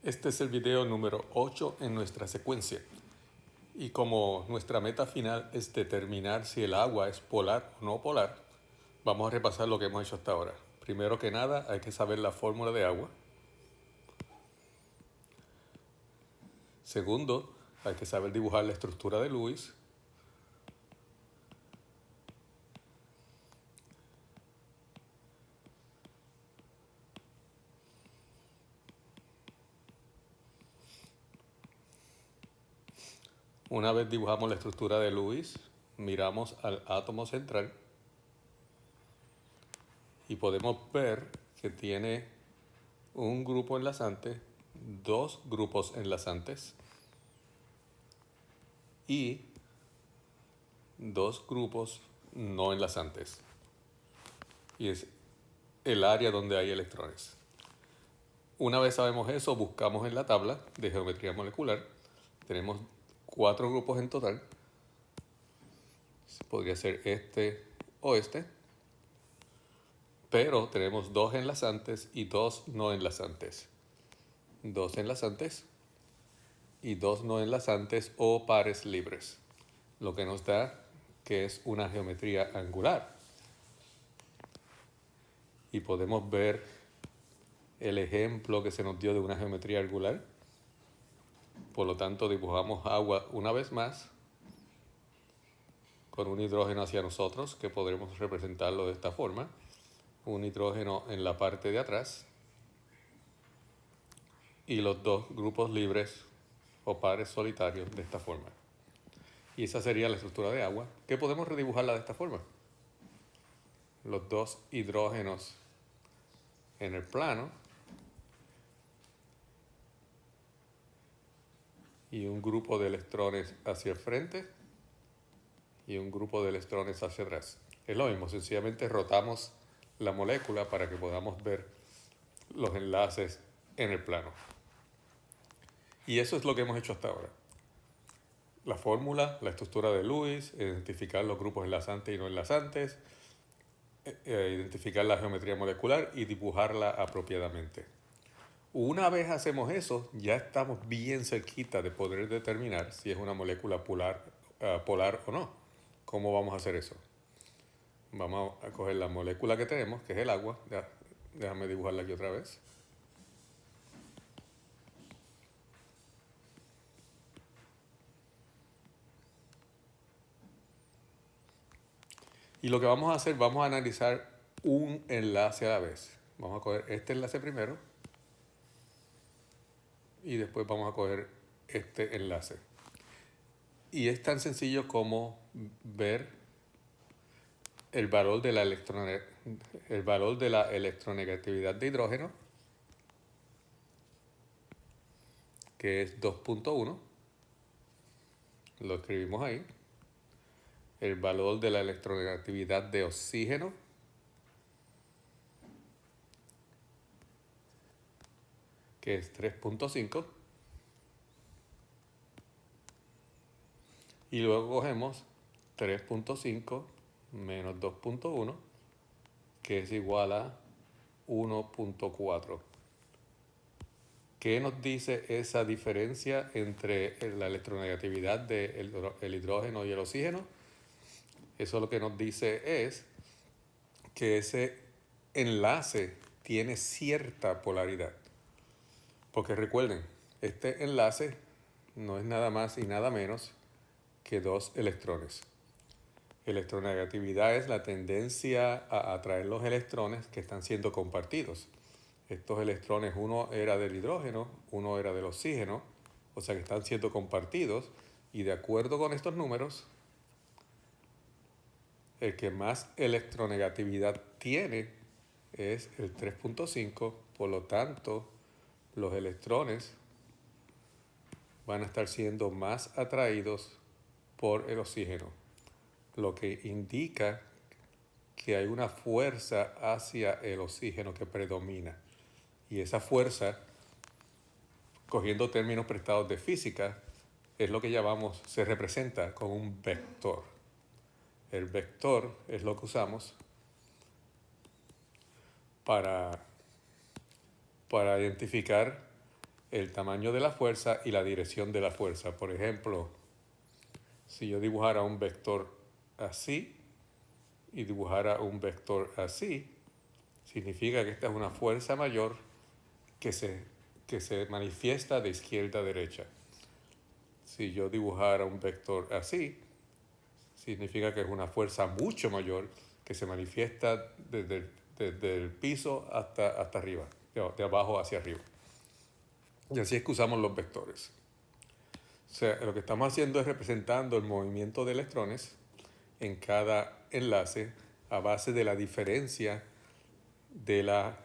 Este es el video número 8 en nuestra secuencia. Y como nuestra meta final es determinar si el agua es polar o no polar, vamos a repasar lo que hemos hecho hasta ahora. Primero que nada, hay que saber la fórmula de agua. Segundo, hay que saber dibujar la estructura de Lewis. Una vez dibujamos la estructura de Lewis, miramos al átomo central y podemos ver que tiene un grupo enlazante, dos grupos enlazantes y dos grupos no enlazantes. Y es el área donde hay electrones. Una vez sabemos eso, buscamos en la tabla de geometría molecular. Tenemos 4 grupos en total. Podría ser este o este. Pero tenemos 2 enlazantes y 2 no enlazantes. 2 enlazantes y 2 no enlazantes o pares libres. Lo que nos da que es una geometría angular. Y podemos ver el ejemplo que se nos dio de una geometría angular. Por lo tanto, dibujamos agua una vez más con un hidrógeno hacia nosotros, que podremos representarlo de esta forma. Un hidrógeno en la parte de atrás y los dos grupos libres o pares solitarios de esta forma. Y esa sería la estructura de agua, que podemos redibujarla de esta forma. Los dos hidrógenos en el plano y un grupo de electrones hacia el frente y un grupo de electrones hacia atrás. Es lo mismo, sencillamente rotamos la molécula para que podamos ver los enlaces en el plano. Y eso es lo que hemos hecho hasta ahora. La fórmula, la estructura de Lewis, identificar los grupos enlazantes y no enlazantes, identificar la geometría molecular y dibujarla apropiadamente. Una vez hacemos eso, ya estamos bien cerquita de poder determinar si es una molécula polar o no. ¿Cómo vamos a hacer eso? Vamos a coger la molécula que tenemos, que es el agua. Déjame dibujarla aquí otra vez. Y lo que vamos a hacer, vamos a analizar un enlace a la vez. Vamos a coger este enlace primero y después vamos a coger este enlace. Y es tan sencillo como ver el valor de la electronegatividad de hidrógeno, que es 2.1. Lo escribimos ahí. El valor de la electronegatividad de oxígeno, que es 3.5. Y luego cogemos 3.5 menos 2.1, que es igual a 1.4. ¿Qué nos dice esa diferencia entre la electronegatividad del hidrógeno y el oxígeno? Eso lo que nos dice es que ese enlace tiene cierta polaridad. Porque recuerden, este enlace no es nada más y nada menos que 2 electrones. Electronegatividad es la tendencia a atraer los electrones que están siendo compartidos. Estos electrones, uno era del hidrógeno, uno era del oxígeno, o sea que están siendo compartidos, y de acuerdo con estos números, el que más electronegatividad tiene es el 3.5, por lo tanto, los electrones van a estar siendo más atraídos por el oxígeno, lo que indica que hay una fuerza hacia el oxígeno que predomina. Y esa fuerza, cogiendo términos prestados de física, es lo que llamamos, se representa con un vector. El vector es lo que usamos para identificar el tamaño de la fuerza y la dirección de la fuerza. Por ejemplo, si yo dibujara un vector así y dibujara un vector así, significa que esta es una fuerza mayor que se manifiesta de izquierda a derecha. Si yo dibujara un vector así, significa que es una fuerza mucho mayor que se manifiesta desde el piso hasta arriba, de abajo hacia arriba. Y así es que usamos los vectores. O sea, lo que estamos haciendo es representando el movimiento de electrones en cada enlace a base de la diferencia de la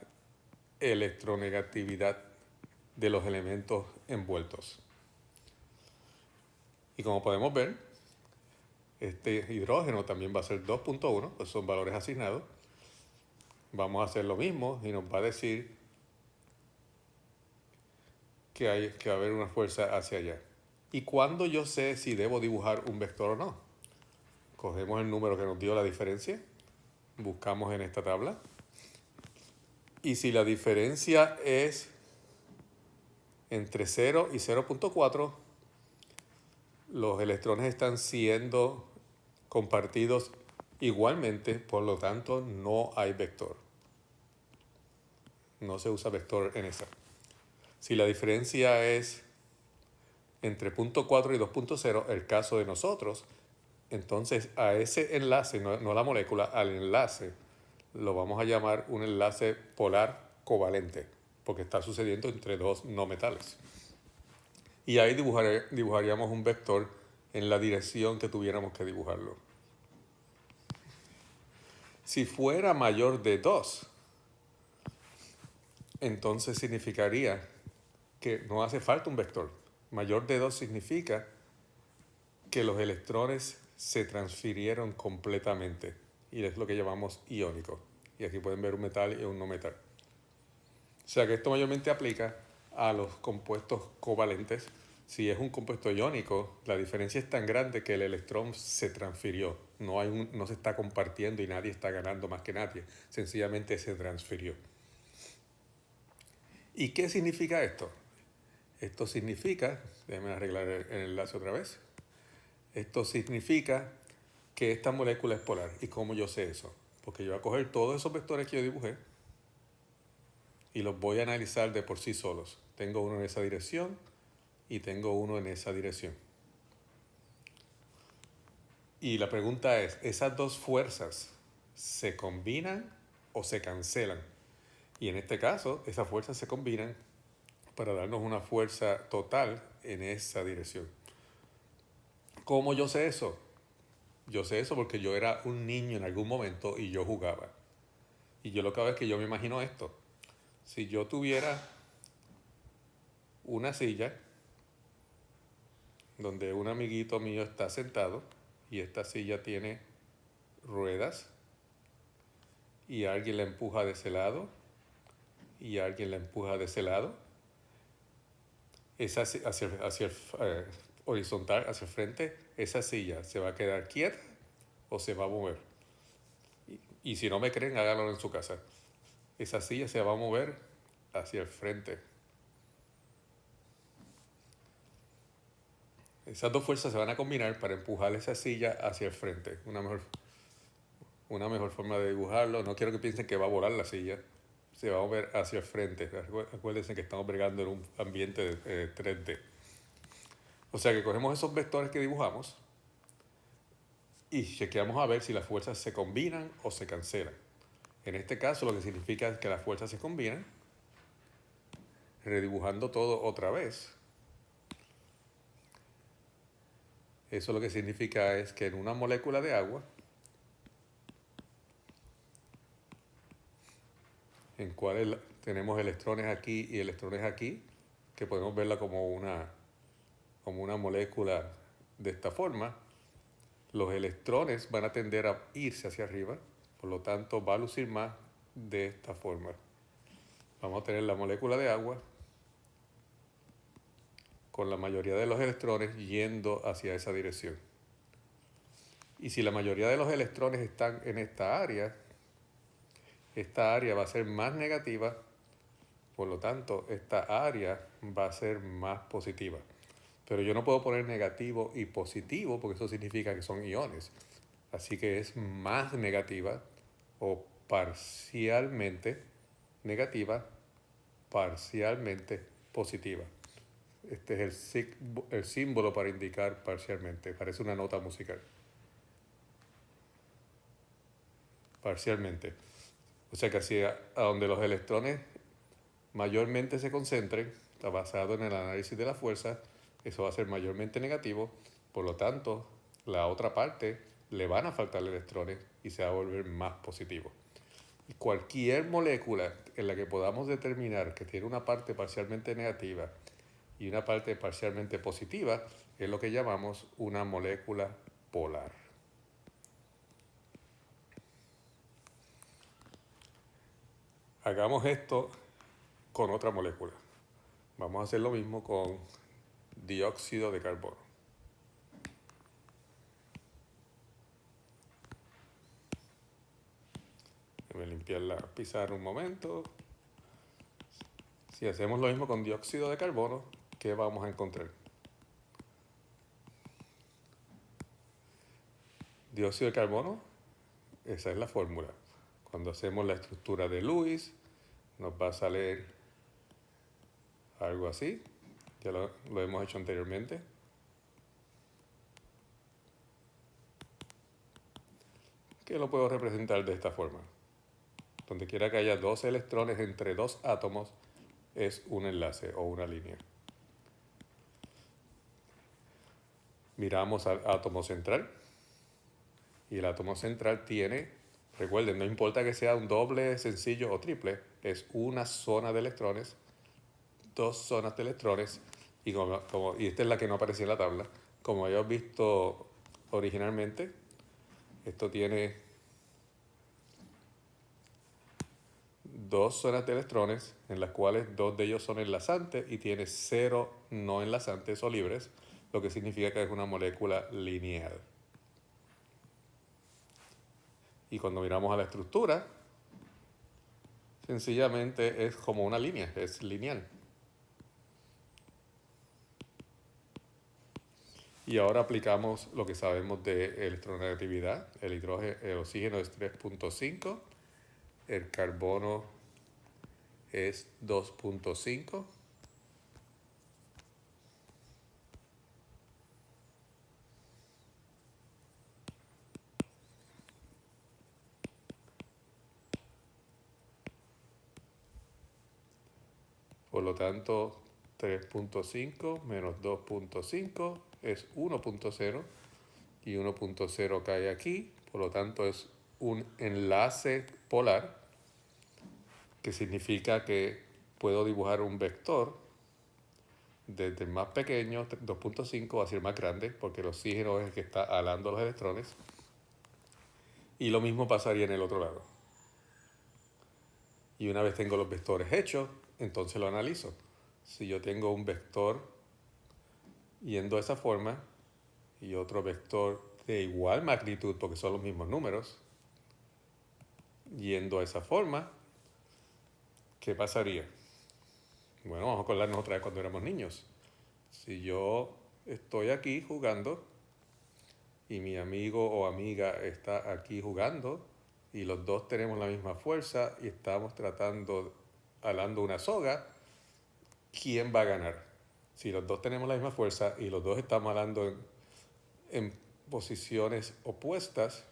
electronegatividad de los elementos envueltos. Y como podemos ver, este hidrógeno también va a ser 2.1, pues son valores asignados. Vamos a hacer lo mismo y nos va a decir que va a haber una fuerza hacia allá. ¿Y cuándo yo sé si debo dibujar un vector o no? Cogemos el número que nos dio la diferencia, buscamos en esta tabla, y si la diferencia es entre 0 y 0.4, los electrones están siendo compartidos igualmente, por lo tanto no hay vector. No se usa vector en esa. Si la diferencia es entre 0.4 y 2.0, el caso de nosotros, entonces a ese enlace, no a la molécula, al enlace, lo vamos a llamar un enlace polar covalente, porque está sucediendo entre dos no metales. Y ahí dibujaríamos un vector en la dirección que tuviéramos que dibujarlo. Si fuera mayor de 2, entonces significaría que no hace falta un vector. Mayor de 2 significa que los electrones se transfirieron completamente, y es lo que llamamos iónico. Y aquí pueden ver un metal y un no metal. O sea que esto mayormente aplica a los compuestos covalentes. Si es un compuesto iónico, la diferencia es tan grande que el electrón se transfirió. No se está compartiendo y nadie está ganando más que nadie. Sencillamente se transfirió. ¿Y qué significa esto? Esto significa, déjenme arreglar el enlace otra vez. Esto significa que esta molécula es polar. ¿Y cómo yo sé eso? Porque yo voy a coger todos esos vectores que yo dibujé y los voy a analizar de por sí solos. Tengo uno en esa dirección y tengo uno en esa dirección. Y la pregunta es, ¿esas dos fuerzas se combinan o se cancelan? Y en este caso, esas fuerzas se combinan para darnos una fuerza total en esa dirección. ¿Cómo yo sé eso? Yo sé eso porque yo era un niño en algún momento y yo jugaba. Y yo lo que hago es que yo me imagino esto. Si yo tuviera una silla donde un amiguito mío está sentado y esta silla tiene ruedas y alguien la empuja de ese lado y alguien la empuja de ese lado, esa hacia horizontal, hacia el frente, esa silla se va a quedar quieta o se va a mover. Y si no me creen, háganlo en su casa. Esa silla se va a mover hacia el frente. Esas dos fuerzas se van a combinar para empujar esa silla hacia el frente. Una mejor forma de dibujarlo. No quiero que piensen que va a volar la silla. Se va a mover hacia el frente. Acuérdense que estamos bregando en un ambiente de 3D. O sea que cogemos esos vectores que dibujamos y chequeamos a ver si las fuerzas se combinan o se cancelan. En este caso lo que significa es que las fuerzas se combinan, redibujando todo otra vez. Eso lo que significa es que en una molécula de agua, en cual tenemos electrones aquí y electrones aquí, que podemos verla como una molécula de esta forma, los electrones van a tender a irse hacia arriba, por lo tanto va a lucir más de esta forma. Vamos a tener la molécula de agua con la mayoría de los electrones yendo hacia esa dirección. Y si la mayoría de los electrones están en esta área va a ser más negativa Por lo tanto, esta área va a ser más positiva. Pero yo no puedo poner negativo y positivo porque eso significa que son iones. Así que es más negativa o parcialmente negativa, parcialmente positiva. Este es el símbolo para indicar parcialmente. Parece una nota musical. Parcialmente. O sea que hacia a donde los electrones mayormente se concentren, está basado en el análisis de la fuerza, eso va a ser mayormente negativo. Por lo tanto, la otra parte le van a faltar electrones y se va a volver más positivo. Y cualquier molécula en la que podamos determinar que tiene una parte parcialmente negativa y una parte parcialmente positiva es lo que llamamos una molécula polar. Hagamos esto con otra molécula. Vamos a hacer lo mismo con dióxido de carbono. Voy a limpiar la pizarra un momento. Si hacemos lo mismo con dióxido de carbono, ¿qué vamos a encontrar? Dióxido de carbono, esa es la fórmula. Cuando hacemos la estructura de Lewis, nos va a salir algo así. Ya lo hemos hecho anteriormente. Que lo puedo representar de esta forma. Donde quiera que haya dos electrones entre dos átomos, es un enlace o una línea. Miramos al átomo central. Y el átomo central tiene, recuerden, no importa que sea un doble, sencillo o triple, es una zona de electrones, dos zonas de electrones, y esta es la que no aparecía en la tabla. Como habíamos visto originalmente, esto tiene dos zonas de electrones, en las cuales dos de ellos son enlazantes y tiene 0 no enlazantes o libres, lo que significa que es una molécula lineal. Y cuando miramos a la estructura, sencillamente es como una línea, es lineal. Y ahora aplicamos lo que sabemos de electronegatividad. El oxígeno es 3.5, el carbono es 2.5. Por lo tanto, 3.5 menos 2.5 es 1.0 y 1.0 cae aquí. Por lo tanto, es un enlace polar, que significa que puedo dibujar un vector desde el más pequeño, 2.5, hacia el más grande, porque el oxígeno es el que está alando los electrones. Y lo mismo pasaría en el otro lado. Y una vez tengo los vectores hechos, entonces lo analizo. Si yo tengo un vector yendo de esa forma y otro vector de igual magnitud, porque son los mismos números, yendo de esa forma, ¿qué pasaría? Bueno, vamos a acordarnos otra vez cuando éramos niños. Si yo estoy aquí jugando y mi amigo o amiga está aquí jugando y los dos tenemos la misma fuerza y estamos alando una soga, ¿quién va a ganar? Si los dos tenemos la misma fuerza y los dos estamos alando en posiciones opuestas,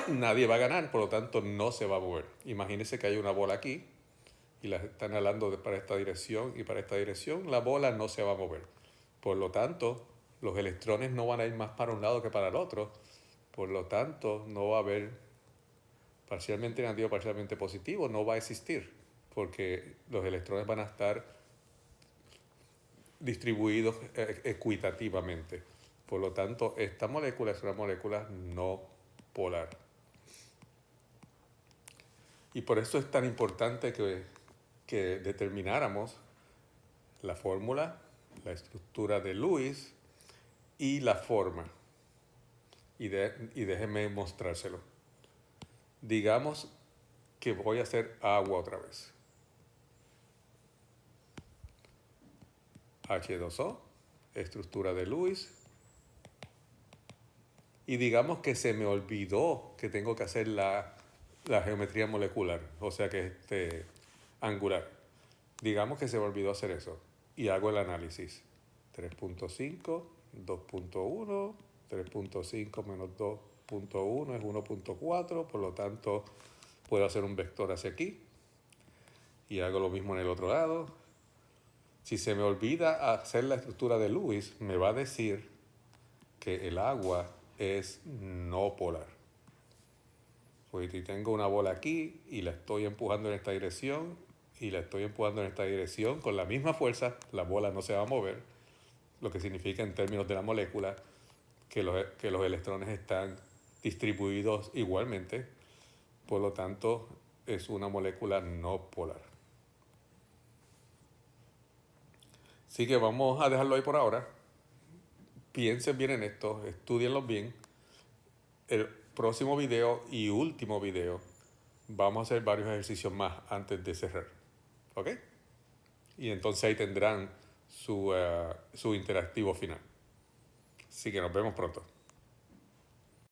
nadie va a ganar, por lo tanto no se va a mover. Imagínense que hay una bola aquí y la están alando para esta dirección y para esta dirección, la bola no se va a mover. Por lo tanto, los electrones no van a ir más para un lado que para el otro. Por lo tanto, no va a haber parcialmente negativo, parcialmente positivo, no va a existir, porque los electrones van a estar distribuidos equitativamente. Por lo tanto, esta molécula es una molécula no polar. Y por eso es tan importante que determináramos la fórmula, la estructura de Lewis y la forma. Y déjenme mostrárselo. Digamos que voy a hacer agua otra vez. H2O, estructura de Lewis. Y digamos que se me olvidó que tengo que hacer la geometría molecular, o sea que angular. Digamos que se me olvidó hacer eso y hago el análisis. 3.5, 2.1, 3.5 menos 2.1 es 1.4, por lo tanto puedo hacer un vector hacia aquí y hago lo mismo en el otro lado. Si se me olvida hacer la estructura de Lewis, me va a decir que el agua es no polar. Pues si tengo una bola aquí y la estoy empujando en esta dirección y la estoy empujando en esta dirección con la misma fuerza, la bola no se va a mover, lo que significa en términos de la molécula que los electrones están distribuidos igualmente, por lo tanto es una molécula no polar. Así que vamos a dejarlo ahí por ahora. Piensen bien en esto, estudienlo bien. El próximo video y último video vamos a hacer varios ejercicios más antes de cerrar. ¿Ok? Y entonces ahí tendrán su interactivo final. Así que nos vemos pronto.